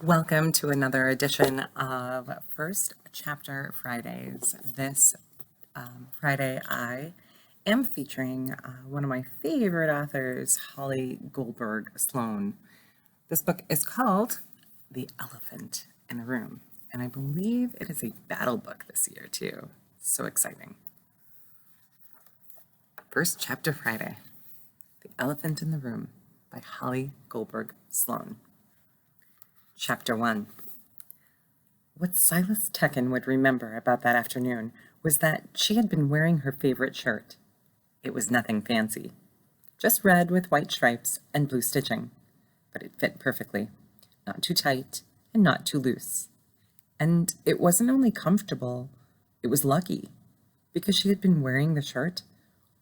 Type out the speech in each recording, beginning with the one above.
Welcome to another edition of First Chapter Fridays. This Friday I am featuring one of my favorite authors, Holly Goldberg Sloan. This book is called The Elephant in the Room, and I believe it is a battle book this year too. So exciting. First Chapter Friday, The Elephant in the Room by Holly Goldberg Sloan. Chapter 1. What Silas Tekken would remember about that afternoon was that she had been wearing her favorite shirt. It was nothing fancy, just red with white stripes and blue stitching, but it fit perfectly, not too tight and not too loose. And it wasn't only comfortable, it was lucky, because she had been wearing the shirt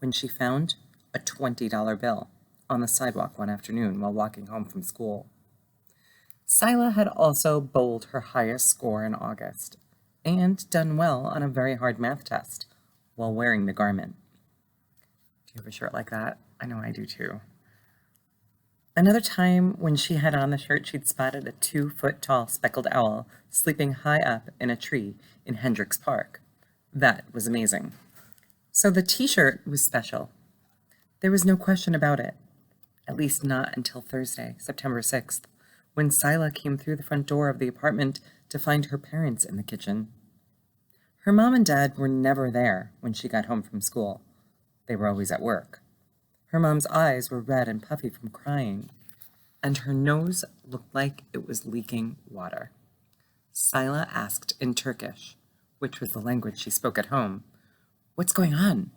when she found a $20 bill on the sidewalk one afternoon while walking home from school. Sila had also bowled her highest score in August and done well on a very hard math test while wearing the garment. Do you have a shirt like that? I know I do too. Another time when she had on the shirt, she'd spotted a 2-foot-tall speckled owl sleeping high up in a tree in Hendricks Park. That was amazing. So the t-shirt was special. There was no question about it, at least not until Thursday, September 6th. When Sila came through the front door of the apartment to find her parents in the kitchen. Her mom and dad were never there when she got home from school. They were always at work. Her mom's eyes were red and puffy from crying, and her nose looked like it was leaking water. Sila asked in Turkish, which was the language she spoke at home, "What's going on?"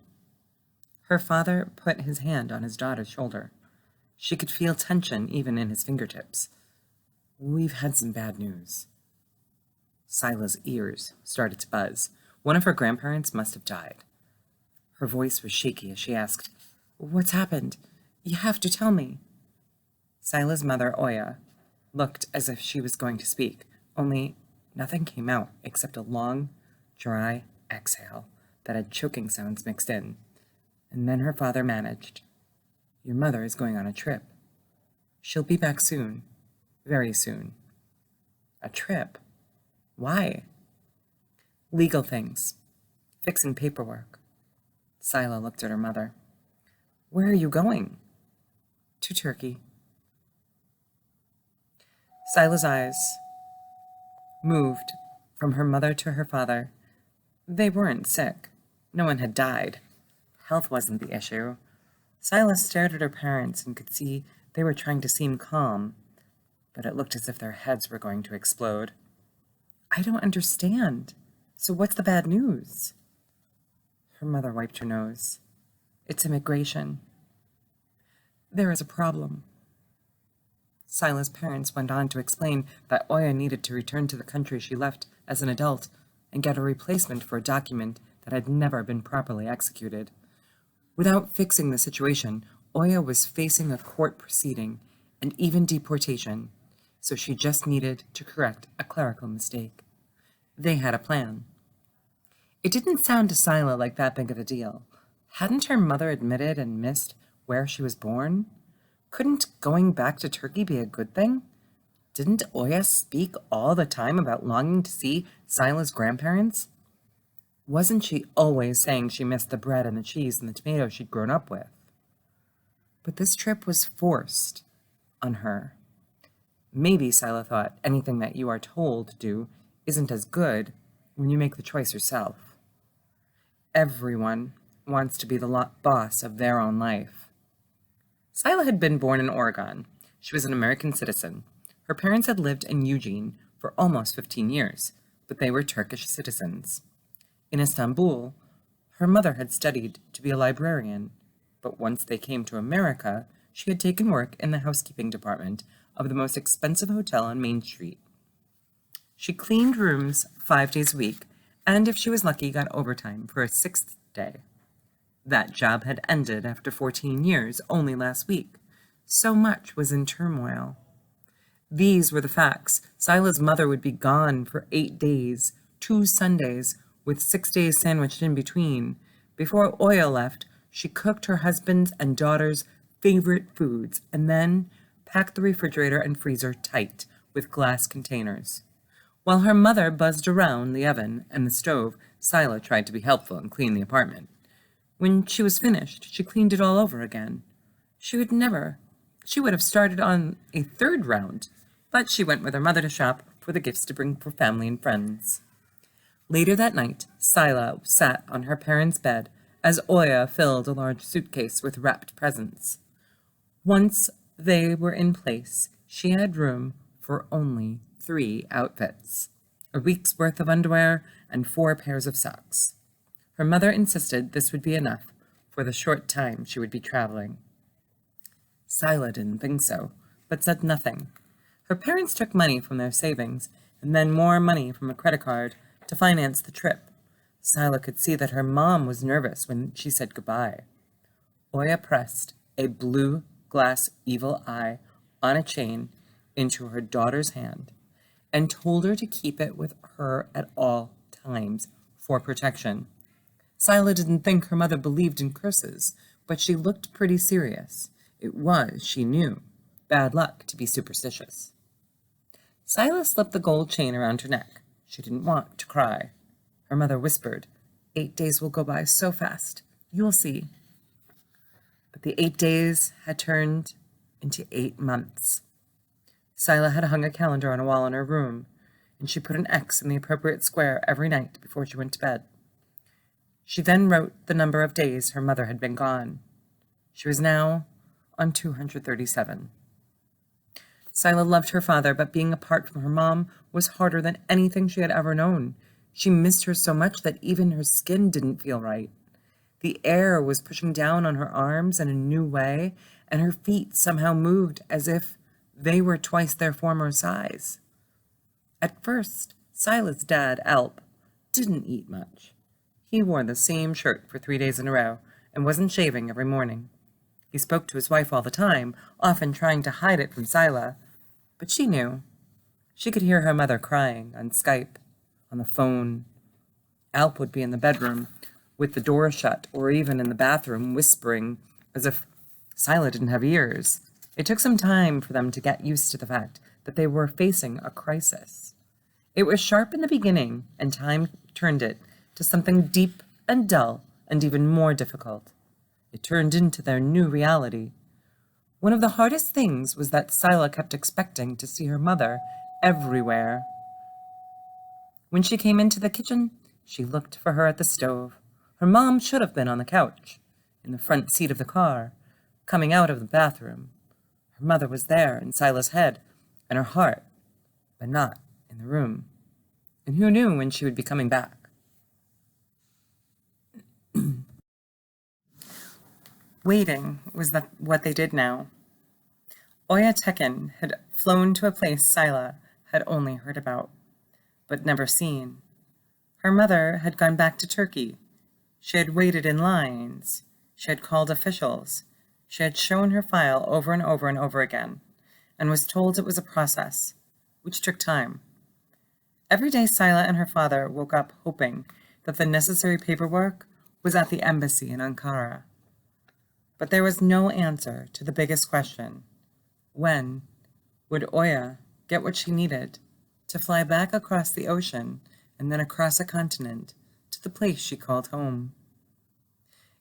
Her father put his hand on his daughter's shoulder. She could feel tension even in his fingertips. "We've had some bad news." Sila's ears started to buzz. One of her grandparents must have died. Her voice was shaky as she asked, "What's happened? You have to tell me." Sila's mother, Oya, looked as if she was going to speak, only nothing came out except a long, dry exhale that had choking sounds mixed in. And then her father managed, "Your mother is going on a trip. She'll be back soon. Very soon." "A trip? Why?" "Legal things. Fixing paperwork." Sila looked at her mother. "Where are you going?" "To Turkey." Sila's eyes moved from her mother to her father. They weren't sick. No one had died. Health wasn't the issue. Sila stared at her parents and could see they were trying to seem calm, but it looked as if their heads were going to explode. "I don't understand. So what's the bad news?" Her mother wiped her nose. "It's immigration. There is a problem." Sila's parents went on to explain that Oya needed to return to the country she left as an adult and get a replacement for a document that had never been properly executed. Without fixing the situation, Oya was facing a court proceeding and even deportation, so she just needed to correct a clerical mistake. They had a plan. It didn't sound to Sila like that big of a deal. Hadn't her mother admitted and missed where she was born? Couldn't going back to Turkey be a good thing? Didn't Oya speak all the time about longing to see Sila's grandparents? Wasn't she always saying she missed the bread and the cheese and the tomatoes she'd grown up with? But this trip was forced on her. Maybe, Sila thought, anything that you are told to do isn't as good when you make the choice yourself. Everyone wants to be the boss of their own life. Sila had been born in Oregon. She was an American citizen. Her parents had lived in Eugene for almost 15 years, but they were Turkish citizens. In Istanbul, her mother had studied to be a librarian, but once they came to America, she had taken work in the housekeeping department of the most expensive hotel on Main Street. She cleaned rooms 5 days a week, and if she was lucky, got overtime for a 6th day. That job had ended after 14 years only last week. So much was in turmoil. These were the facts. Sila's mother would be gone for 8 days, 2 Sundays, with 6 days sandwiched in between. Before Oya left, she cooked her husband's and daughter's favorite foods, and then packed the refrigerator and freezer tight with glass containers. While her mother buzzed around the oven and the stove, Sila tried to be helpful and clean the apartment. When she was finished, she cleaned it all over again. She would have started on a third round, but she went with her mother to shop for the gifts to bring for family and friends. Later that night, Sila sat on her parents' bed as Oya filled a large suitcase with wrapped presents. Once they were in place, she had room for only 3 outfits, a week's worth of underwear and 4 pairs of socks. Her mother insisted this would be enough for the short time she would be traveling. Sila didn't think so, but said nothing. Her parents took money from their savings and then more money from a credit card to finance the trip. Sila could see that her mom was nervous when she said goodbye. Oya pressed a blue glass evil eye on a chain into her daughter's hand and told her to keep it with her at all times for protection. Sila didn't think her mother believed in curses, but she looked pretty serious. It was, she knew, bad luck to be superstitious. Sila slipped the gold chain around her neck. She didn't want to cry. Her mother whispered, 8 days will go by so fast. You'll see. But the 8 days had turned into 8 months. Sila had hung a calendar on a wall in her room, and she put an X in the appropriate square every night before she went to bed. She then wrote the number of days her mother had been gone. She was now on 237. Sila loved her father, but being apart from her mom was harder than anything she had ever known. She missed her so much that even her skin didn't feel right. The air was pushing down on her arms in a new way, and her feet somehow moved as if they were twice their former size. At first, Sila's dad, Alp, didn't eat much. He wore the same shirt for 3 days in a row and wasn't shaving every morning. He spoke to his wife all the time, often trying to hide it from Sila, but she knew. She could hear her mother crying on Skype, on the phone. Alp would be in the bedroom with the door shut or even in the bathroom whispering as if Sila didn't have ears. It took some time for them to get used to the fact that they were facing a crisis. It was sharp in the beginning, and time turned it to something deep and dull and even more difficult. It turned into their new reality. One of the hardest things was that Sila kept expecting to see her mother everywhere. When she came into the kitchen, she looked for her at the stove. Her mom should have been on the couch, in the front seat of the car, coming out of the bathroom. Her mother was there in Sila's head and her heart, but not in the room. And who knew when she would be coming back? Waiting was what they did now. Oya Tekin had flown to a place Sila had only heard about, but never seen. Her mother had gone back to Turkey. She had waited in lines. She had called officials. She had shown her file over and over and over again, and was told it was a process, which took time. Every day Sila and her father woke up hoping that the necessary paperwork was at the embassy in Ankara. But there was no answer to the biggest question. When would Oya get what she needed to fly back across the ocean and then across a continent to the place she called home?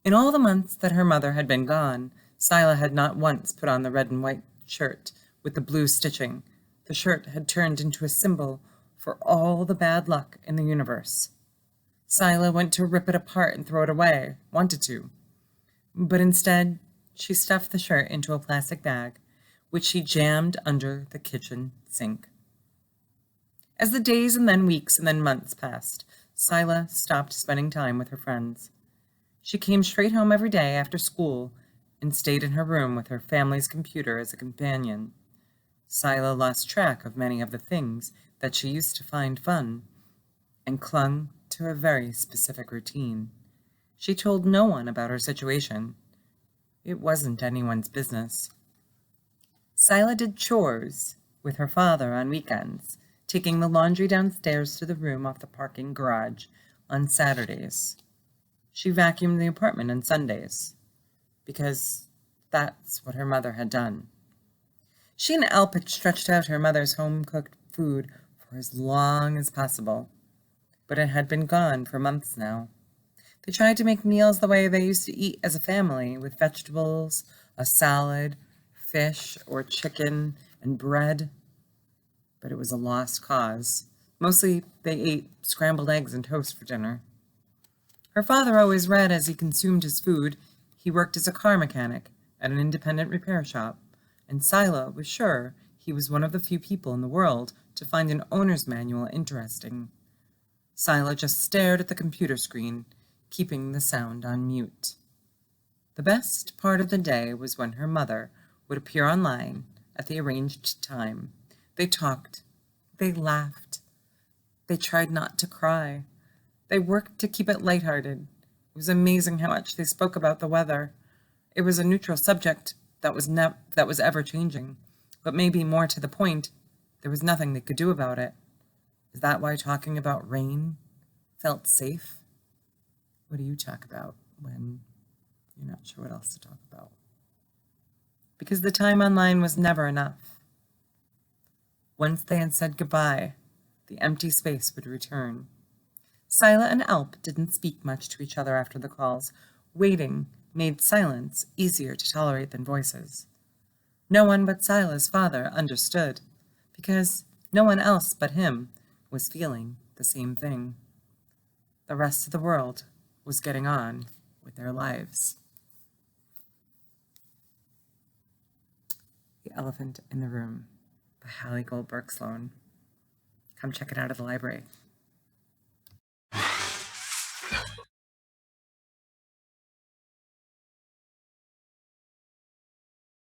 In all the months that her mother had been gone, Sila had not once put on the red and white shirt with the blue stitching. The shirt had turned into a symbol for all the bad luck in the universe. Sila went to rip it apart and throw it away, wanted to. But instead, she stuffed the shirt into a plastic bag, which she jammed under the kitchen sink. As the days and then weeks and then months passed, Sila stopped spending time with her friends. She came straight home every day after school and stayed in her room with her family's computer as a companion. Sila lost track of many of the things that she used to find fun and clung to a very specific routine. She told no one about her situation. It wasn't anyone's business. Sila did chores with her father on weekends, taking the laundry downstairs to the room off the parking garage on Saturdays. She vacuumed the apartment on Sundays, because that's what her mother had done. She and Alp had stretched out her mother's home-cooked food for as long as possible, but it had been gone for months now. They tried to make meals the way they used to eat as a family, with vegetables, a salad, fish or chicken, and bread, but it was a lost cause. Mostly they ate scrambled eggs and toast for dinner. Her father always read as he consumed his food. He worked as a car mechanic at an independent repair shop, and Sila was sure he was one of the few people in the world to find an owner's manual interesting. Sila just stared at the computer screen, keeping the sound on mute. The best part of the day was when her mother would appear online at the arranged time. They talked, they laughed, they tried not to cry. They worked to keep it lighthearted. It was amazing how much they spoke about the weather. It was a neutral subject that was ever changing, but maybe more to the point, there was nothing they could do about it. Is that why talking about rain felt safe? What do you talk about when you're not sure what else to talk about? Because the time online was never enough. Once they had said goodbye, the empty space would return. Sila and Alp didn't speak much to each other after the calls. Waiting made silence easier to tolerate than voices. No one but Sila's father understood, because no one else but him was feeling the same thing. The rest of the world was getting on with their lives. The Elephant in the Room by Goldberg Sloan. Come check it out at the library.